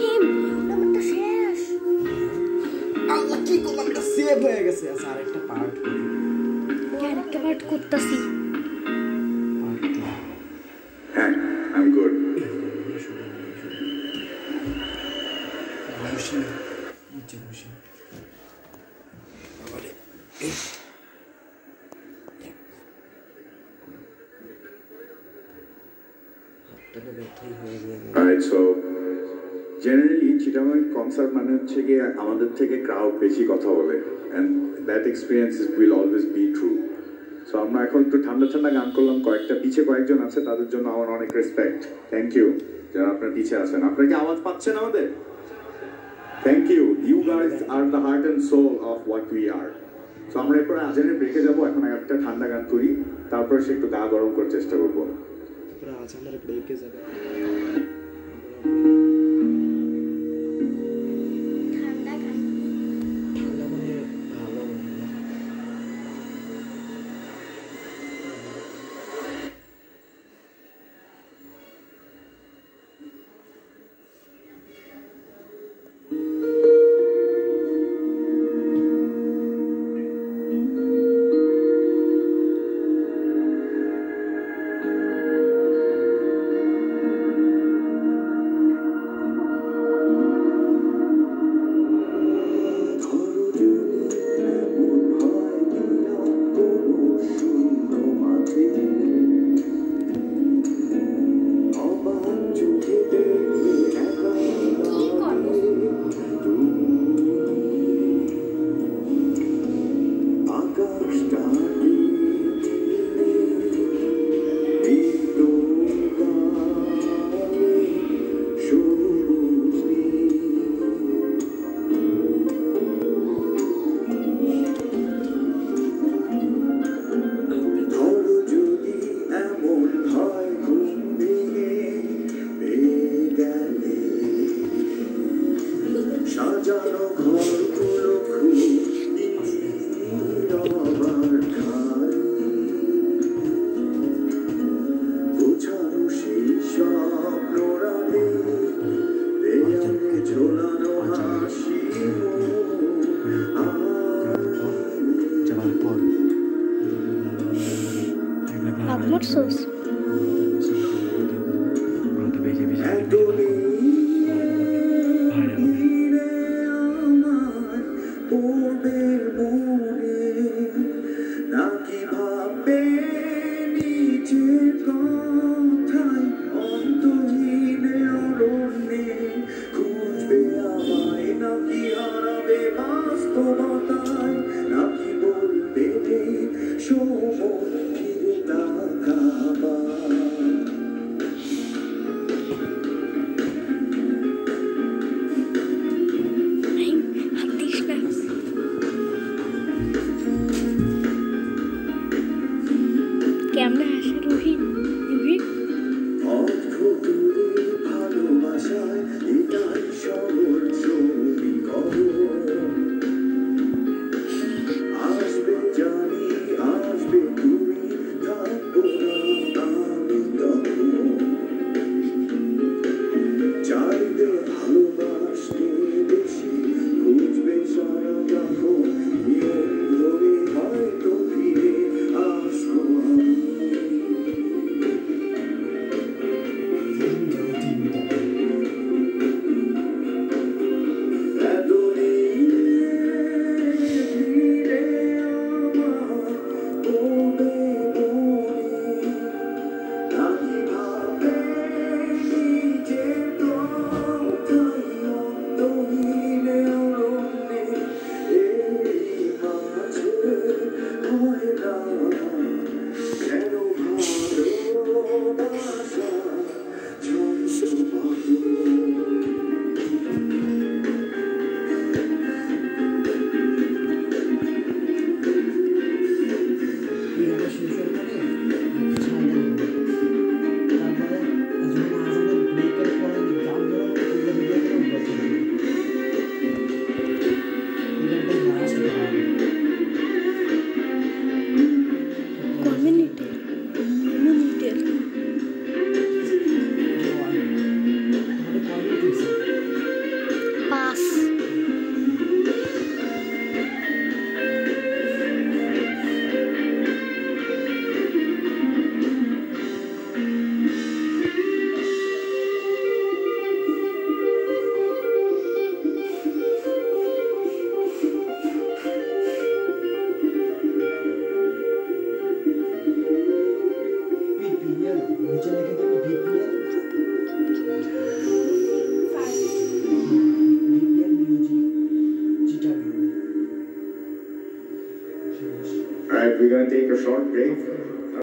নাম্বারটা শেষ। আল্লাহ কি করলাম, এটা সেভ হয়ে গেছে। আচ্ছা আরেকটা পার্ট করি। আরেকটা পার্ট করতেছি। হ্যাঁ, I'm good. খুশি নিচে খুশি Alright, so generally Chittagong concert মানে হচ্ছে গিয়ে আমাদের থেকে ক্রাউড বেশি কথা বলে, and that experience will always be true. So আমরা এখন একটু ঠান্ডা ঠান্ডা গান করলাম, কয়েকটা পিছে কয়েকজন আছে, তাদের জন্য আমার অনেক রেসপেক্ট। থ্যাংক ইউ যারা আপনার পিছে আছেন। আপনারা কি আওয়াজ পাচ্ছেন আমাদের? Thank you, you guys are the heart and soul of what we are. So আমরা এরপরে আজানের ব্রেকে যাবো, এখন একটা ঠান্ডা গান করি, তারপরে সে একটু গা গরম করার চেষ্টা করবো। আজানের ব্রেকে যাবে। take a short break.